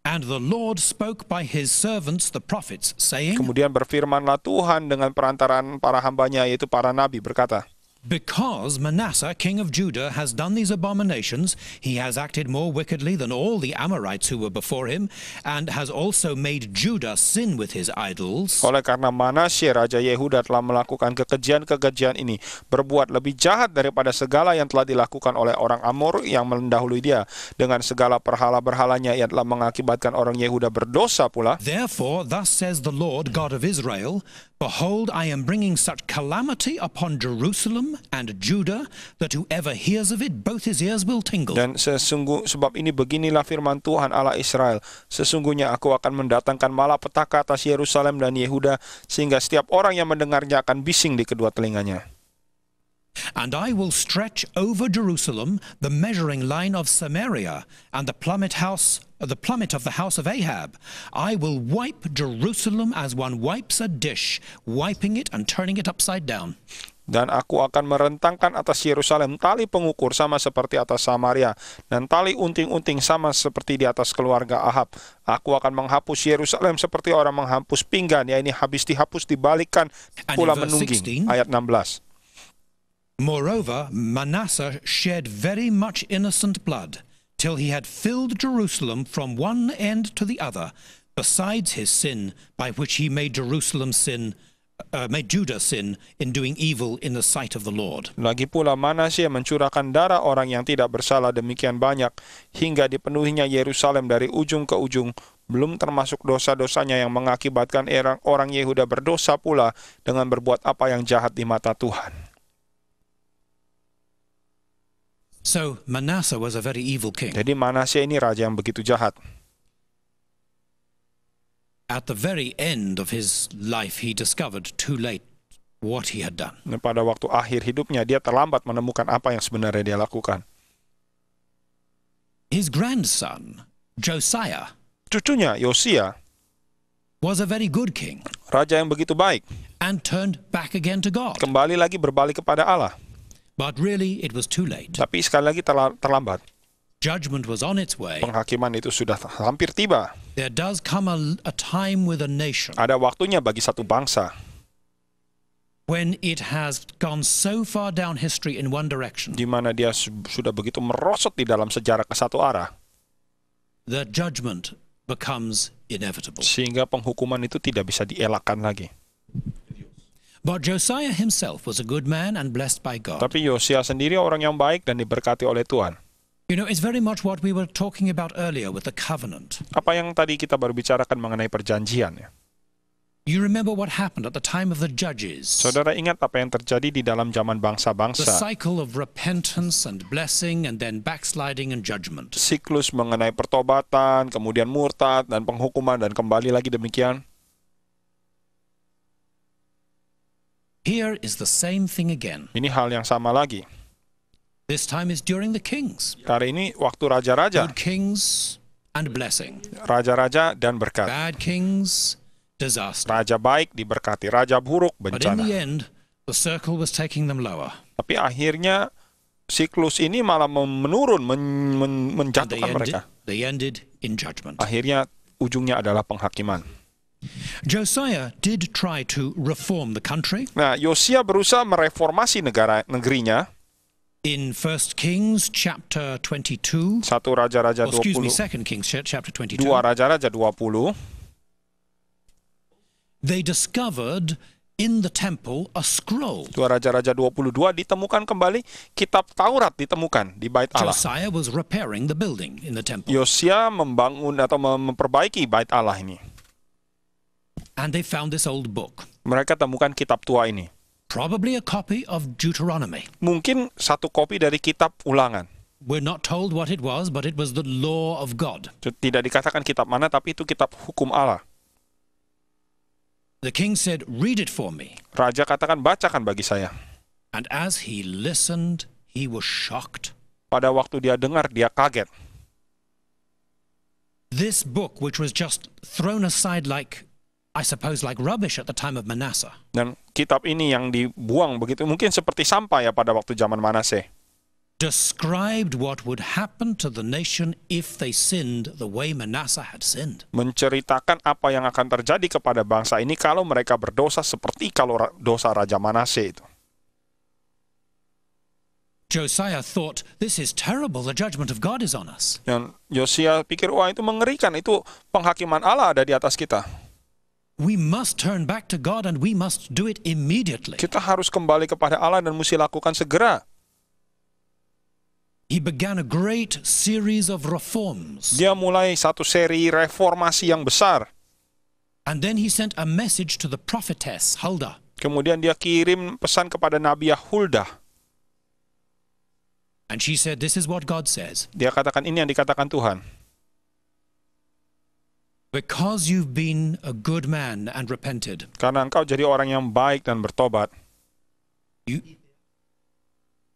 And the Lord spoke by his servants the prophets, saying, Kemudian berfirmanlah Tuhan dengan perantaraan para hambanya, yaitu para nabi, berkata, Because Manasseh, king of Judah, has done these abominations, he has acted more wickedly than all the Amorites who were before him, and has also made Judah sin with his idols. Oleh karena Manasye, Raja Yehuda telah melakukan kekejian-kekejian ini, berbuat lebih jahat daripada segala yang telah dilakukan oleh orang Amor yang mendahului dia. Dengan segala berhala-berhalanya, ia telah mengakibatkan orang Yehuda berdosa pula. Therefore, thus says the Lord God of Israel, Behold, I am bringing such calamity upon Jerusalem and Judah, that whoever hears of it, both his ears will tingle. Dan sebab ini beginilah firman Tuhan Allah Israel, sesungguhnya aku akan mendatangkan malapetaka atas Yerusalem dan Yehuda, sehingga setiap orang yang mendengarnya akan bising di kedua telinganya. And I will stretch over Jerusalem the measuring line of Samaria, and the plummet of the house of Ahab. I will wipe Jerusalem as one wipes a dish, wiping it and turning it upside down. Dan aku akan merentangkan atas Yerusalem tali pengukur sama seperti atas Samaria, dan tali unting-unting sama seperti di atas keluarga Ahab. Aku akan menghapus Yerusalem seperti orang menghapus pinggan, ya ini habis dihapus dibalikkan pula menungging. Ayat 16. Moreover, Manasseh shed very much innocent blood, till he had filled Jerusalem from one end to the other, besides his sin by which he made Judah sin in doing evil in the sight of the Lord. Lagi pula Manasye mencurahkan darah orang yang tidak bersalah demikian banyak, hingga dipenuhinya Yerusalem dari ujung ke ujung, belum termasuk dosa-dosanya yang mengakibatkan orang Yehuda berdosa pula dengan berbuat apa yang jahat di mata Tuhan. So Manasseh was a very evil king. Jadi Manasye ini raja yang begitu jahat. At the very end of his life, he discovered too late what he had done. Pada waktu akhir hidupnya, dia terlambat menemukan apa yang sebenarnya dia lakukan. His grandson, Josiah, cucunya Yosia, was a very good king. Raja yang begitu baik. And turned back again to God. Kembali lagi berbalik kepada Allah. But really, it was too late. Tapi sekali lagi terlambat. Judgment was on its way. Penghakiman itu sudah hampir tiba. There does come a time with a nation. Ada waktunya bagi satu bangsa. When it has gone so far down history in one direction. Di mana dia sudah begitu merosot di dalam sejarah ke satu arah. The judgment becomes inevitable. Sehingga penghukuman itu tidak bisa dielakkan lagi. But Josiah himself was a good man and blessed by God. Tapi Yosia sendiri orang yang baik dan diberkati oleh Tuhan. You know, it's very much what we were talking about earlier with the covenant. Apa yang tadi kita baru bicarakan mengenai perjanjian ya. You remember what happened at the time of the judges? Saudara ingat apa yang terjadi di dalam zaman bangsa-bangsa? The cycle of repentance and blessing and then backsliding and judgment. Siklus mengenai pertobatan, kemudian murtad dan penghukuman dan kembali lagi demikian. Here is the same thing again. Ini hal yang sama lagi. This time is during the kings. Hari ini waktu raja-raja. Good kings and blessing. Raja-raja dan berkat. Bad kings, disaster. Raja baik diberkati, raja buruk bencana. But in the end, the circle was taking them lower. Tapi akhirnya siklus ini malah menurun, menjatuhkan mereka. They ended in judgment. Akhirnya ujungnya adalah penghakiman. Josiah did try to reform the country. Nah, Yosia berusaha mereformasi negerinya. In 1 Kings chapter 22. Satu Raja-Raja 20. Excuse me, 2 Kings chapter 22. Dua Raja-Raja 20. They discovered in the temple a scroll. Dua Raja-Raja 22 ditemukan kembali kitab Taurat ditemukan di Bait Allah. Josiah was repairing the building in the temple. Yosia membangun atau memperbaiki Bait Allah ini. And they found this old book. Mereka temukan kitab tua ini. Probably a copy of Deuteronomy. Mungkin satu kopi dari kitab Ulangan. We're not told what it was, but it was the law of God. Tidak dikatakan kitab mana, tapi itu kitab hukum Allah. The king said, "Read it for me." Raja katakan, bacakan bagi saya. And as he listened, he was shocked. Pada waktu dia dengar, dia kaget. This book, which was just thrown aside like, I suppose, like rubbish at the time of Manasseh. Dan kitab ini yang dibuang begitu, mungkin seperti sampah ya pada waktu zaman Manasye. Described what would happen to the nation if they sinned the way Manasseh had sinned. Menceritakan apa yang akan terjadi kepada bangsa ini kalau mereka berdosa seperti kalau dosa Raja Manasye itu. Josiah thought, this is terrible, the judgment of God is on us. Yang Yosia pikir, wah itu mengerikan, itu penghakiman Allah ada di atas kita. We must turn back to God and we must do it immediately. Kita harus kembali kepada Allah dan mesti lakukan segera. He began a great series of reforms. Dia mulai satu seri reformasi yang besar. And then he sent a message to the prophetess, Huldah. Kemudian dia kirim pesan kepada Nabi Huldah. And she said, this is what God says. Dia katakan ini yang dikatakan Tuhan. Because you've been a good man and repented, Karena engkau jadi orang yang baik dan bertobat,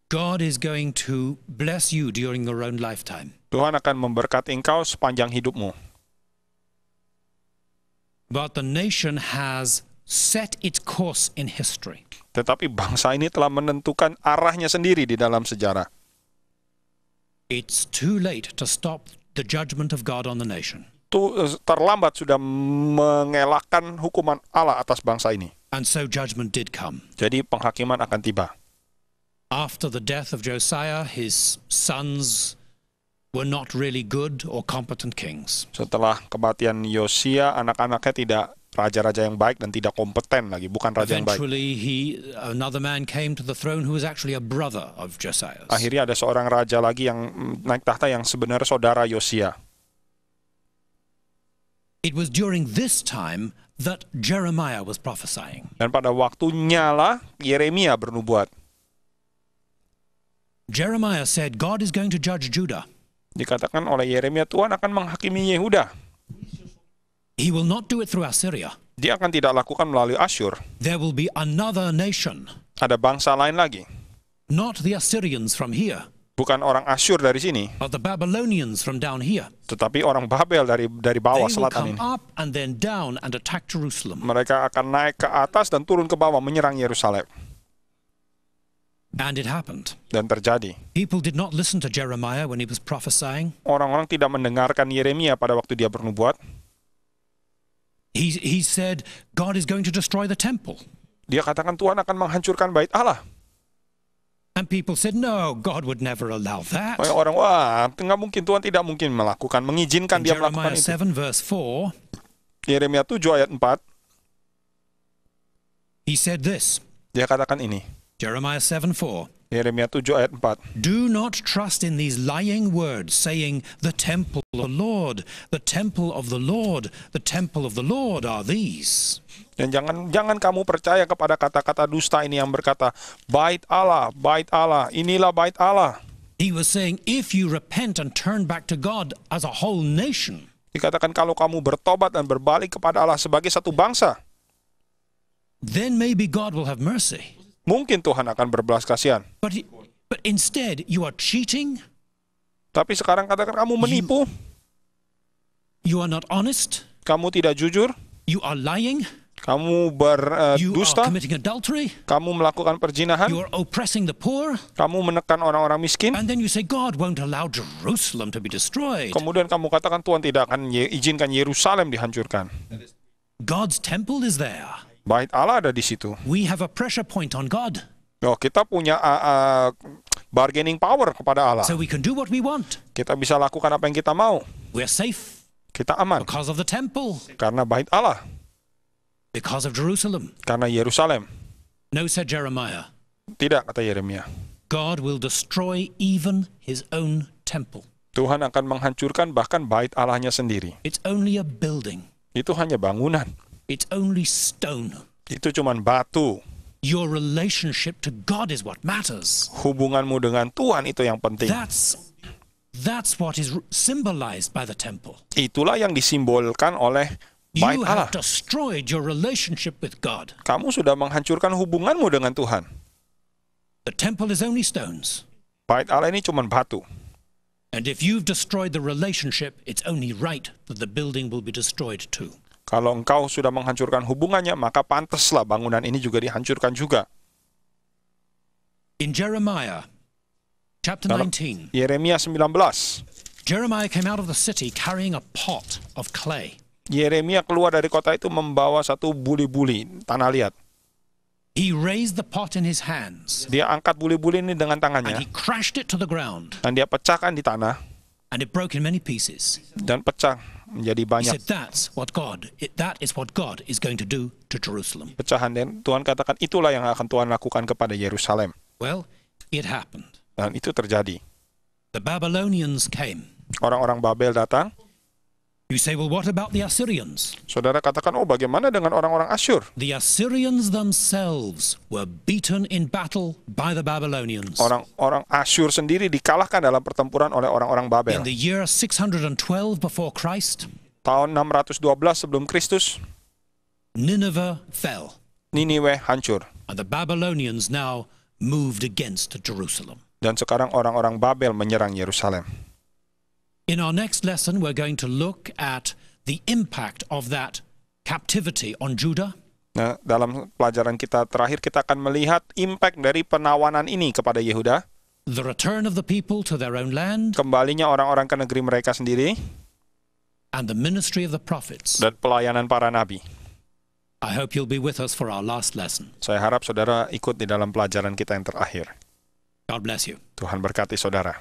God is going to bless you during your own lifetime. Tuhan akan memberkati engkau sepanjang hidupmu. But the nation has set its course in history. Tetapi bangsa ini telah menentukan arahnya sendiri di dalam sejarah. It's too late to stop the judgment of God on the nation. Terlambat sudah mengelakkan hukuman Allah atas bangsa ini. And so judgment did come. Jadi penghakiman akan tiba. After the death of Josiah, his sons were not really good or competent kings. Setelah kematian Yosia, anak-anaknya tidak raja-raja yang baik dan tidak kompeten lagi, bukan raja yang baik. Eventually, another man came to the throne who was actually a brother of Josiah. Akhirnya ada seorang raja lagi yang naik tahta yang sebenarnya saudara Yosia. It was during this time that Jeremiah was prophesying. Dan pada waktunya lah Yeremia bernubuat. Jeremiah said, God is going to judge Judah. Dikatakan oleh Yeremia, Tuhan akan menghakimi Yehuda. He will not do it through Assyria. Dia akan tidak lakukan melalui Asyur. There will be another nation. Ada bangsa lain lagi. Not the Assyrians from here. Bukan orang Asyur dari sini. But the Babylonians from down here. Tetapi orang Babel dari bawah They will selatan come ini. up and then down and attack Jerusalem. Mereka akan naik ke atas dan turun ke bawah menyerang Yerusalem. And it happened. Dan terjadi. People did not listen to Jeremiah when he was prophesying. Orang-orang tidak mendengarkan Yeremia pada waktu dia bernubuat. He said, God is going to destroy the temple. Dia katakan Tuhan akan menghancurkan bait Allah. And people said, no, God would never allow that. Banyak orang, wah, nggak mungkin, Tuhan tidak mungkin mengizinkan In dia melakukan Jeremiah itu. 7 verse 4, Yeremia 7 ayat 4, he said this. dia katakan ini. Jeremiah 7:4. Yeremia 7 ayat 4. Do not trust in these lying words, saying, the temple of the Lord, the temple of the Lord, the temple of the Lord are these. Dan jangan kamu percaya kepada kata-kata dusta ini yang berkata, bait Allah, inilah bait Allah. He was saying, if you repent and turn back to God as a whole nation, Dikatakan kalau kamu bertobat dan berbalik kepada Allah sebagai satu bangsa, then maybe God will have mercy. mungkin Tuhan akan berbelas kasihan. But instead, you are cheating, Tapi sekarang katakan kamu menipu, you are not honest, kamu tidak jujur, you are lying, kamu you are berdusta, committing adultery, kamu melakukan perzinahan, you are oppressing the poor, kamu menekan orang-orang miskin, and then you say, God won't allow Jerusalem to be destroyed. kemudian kamu katakan Tuhan tidak akan izinkan Yerusalem dihancurkan. God's temple is there. Bait Allah ada di situ. We have a pressure point on God, Oh, kita punya bargaining power kepada Allah. so we can do what we want. Kita bisa lakukan apa yang kita mau. We're safe Kita aman because of the temple, karena bait Allah, because of Jerusalem. karena Yerusalem. No, said Jeremiah, Tidak, kata Yeremia. God will destroy even his own temple. Tuhan akan menghancurkan bahkan bait Allahnya sendiri. It's only a building. Itu hanya bangunan. It's only stone. Itu cuman batu. Your relationship to God is what matters. Hubunganmu dengan Tuhan itu yang penting. That's what is symbolized by the temple. Itulah yang disimbolkan oleh bait You Allah. have destroyed your relationship with God. Kamu sudah menghancurkan hubunganmu dengan Tuhan. The temple is only stones. Bait Allah ini cuman batu. And if you've destroyed the relationship, it's only right that the building will be destroyed too. Kalau engkau sudah menghancurkan hubungannya, maka pantaslah bangunan ini juga dihancurkan juga. In Jeremiah chapter Dalam 19, Yeremia 19, Jeremiah came out of the city carrying a pot of clay. Yeremia keluar dari kota itu membawa satu buli-buli tanah liat. He raised the pot in his hands Dia angkat buli-buli ini dengan and tangannya he crashed it to the ground, dan dia pecahkan di tanah and it broke in many pieces. dan pecah menjadi He banyak said, that is what God is going to do to Jerusalem. pecahan. Dan Tuhan katakan itulah yang akan Tuhan lakukan kepada Yerusalem. Well, it happened. Dan itu terjadi. The Babylonians came. Orang-orang Babel datang. You say, well, what about the Assyrians? Saudara katakan, oh bagaimana dengan orang-orang Asyur? The Assyrians themselves were beaten in battle by the Babylonians. Orang-orang Asyur sendiri dikalahkan dalam pertempuran oleh orang-orang Babel. In the year 612 before Christ, Tahun 612 sebelum Kristus, Nineveh fell, Niniwe hancur. and the Babylonians now moved against Jerusalem. Dan sekarang orang-orang Babel menyerang Yerusalem. In our next lesson, we're going to look at the impact of that captivity on Judah. Nah, dalam pelajaran kita terakhir, kita akan melihat impact dari penawanan ini kepada Yehuda. The return of the people to their own land, Kembalinya orang-orang ke negeri mereka sendiri. and the ministry of the prophets. Dan pelayanan para nabi. I hope you'll be with us for our last lesson. Saya harap saudara ikut di dalam pelajaran kita yang terakhir. God bless you. Tuhan berkati saudara.